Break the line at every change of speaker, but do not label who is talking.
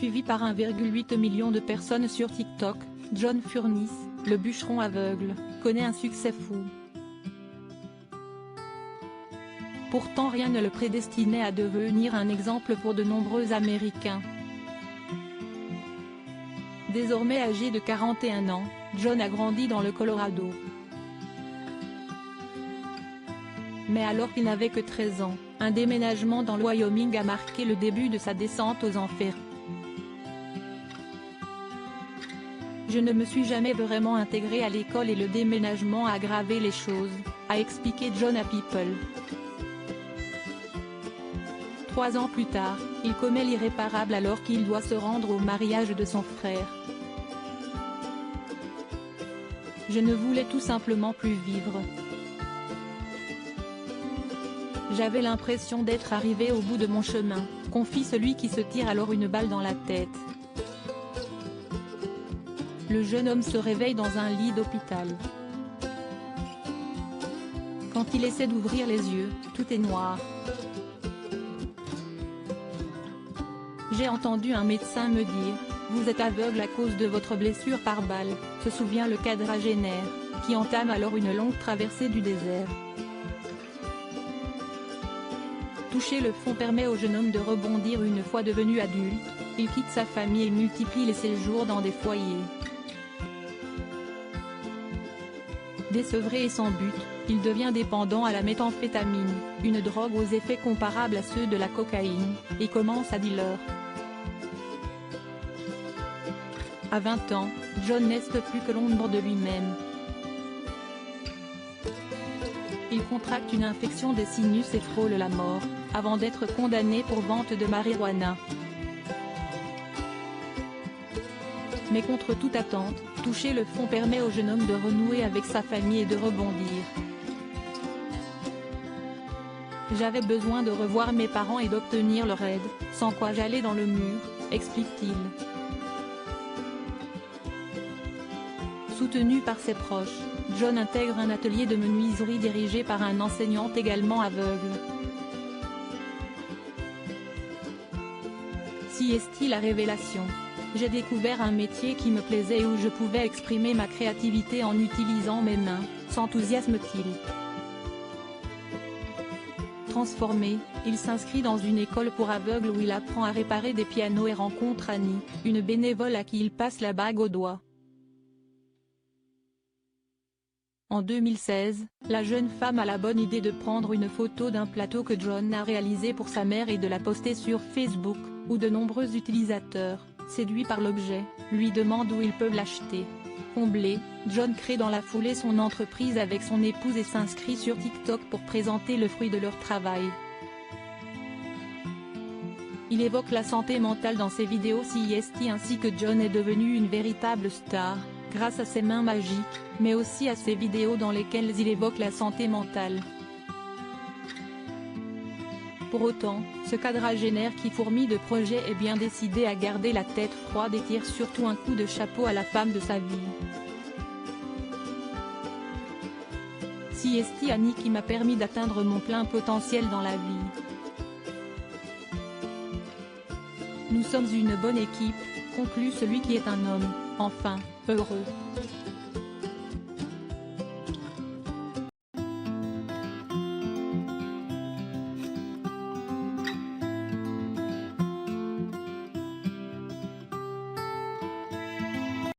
Suivi par 1,8 million de personnes sur TikTok, John Furniss, le bûcheron aveugle, connaît un succès fou. Pourtant rien ne le prédestinait à devenir un exemple pour de nombreux Américains. Désormais âgé de 41 ans, John a grandi dans le Colorado. Mais alors qu'il n'avait que 13 ans, un déménagement dans le Wyoming a marqué le début de sa descente aux enfers. Je ne me suis jamais vraiment intégré à l'école et le déménagement a aggravé les choses, a expliqué John à People. 3 ans plus tard, il commet l'irréparable alors qu'il doit se rendre au mariage de son frère. Je ne voulais tout simplement plus vivre. J'avais l'impression d'être arrivé au bout de mon chemin, confie celui qui se tire alors une balle dans la tête. Le jeune homme se réveille dans un lit d'hôpital. Quand il essaie d'ouvrir les yeux, tout est noir. J'ai entendu un médecin me dire, « Vous êtes aveugle à cause de votre blessure par balle », se souvient le quadragénaire, qui entame alors une longue traversée du désert. Toucher le fond permet au jeune homme de rebondir une fois devenu adulte, il quitte sa famille et multiplie les séjours dans des foyers. Désevré et sans but, il devient dépendant à la méthamphétamine, une drogue aux effets comparables à ceux de la cocaïne, et commence à dealer. À 20 ans, John n'est plus que l'ombre de lui-même. Il contracte une infection des sinus et frôle la mort, avant d'être condamné pour vente de marijuana. Mais contre toute attente, toucher le fond permet au jeune homme de renouer avec sa famille et de rebondir. J'avais besoin de revoir mes parents et d'obtenir leur aide, sans quoi j'allais dans le mur, explique-t-il. Soutenu par ses proches, John intègre un atelier de menuiserie dirigé par un enseignant également aveugle. Si est-il la révélation? J'ai découvert un métier qui me plaisait et où je pouvais exprimer ma créativité en utilisant mes mains, s'enthousiasme-t-il. Transformé, il s'inscrit dans une école pour aveugles où il apprend à réparer des pianos et rencontre Annie, une bénévole à qui il passe la bague au doigt. En 2016, la jeune femme a la bonne idée de prendre une photo d'un plateau que John a réalisé pour sa mère et de la poster sur Facebook, où de nombreux utilisateurs, séduits par l'objet, lui demandent où ils peuvent l'acheter. Comblé, John crée dans la foulée son entreprise avec son épouse et s'inscrit sur TikTok pour présenter le fruit de leur travail. Il évoque la santé mentale dans ses vidéos CIST ainsi que John est devenu une véritable star, grâce à ses mains magiques, mais aussi à ses vidéos dans lesquelles il évoque la santé mentale. Pour autant, ce quadragénaire qui fourmille de projets est bien décidé à garder la tête froide et tire surtout un coup de chapeau à la femme de sa vie. CIST Annie qui m'a permis d'atteindre mon plein potentiel dans la vie. Nous sommes une bonne équipe, conclut celui qui est un homme, enfin, heureux.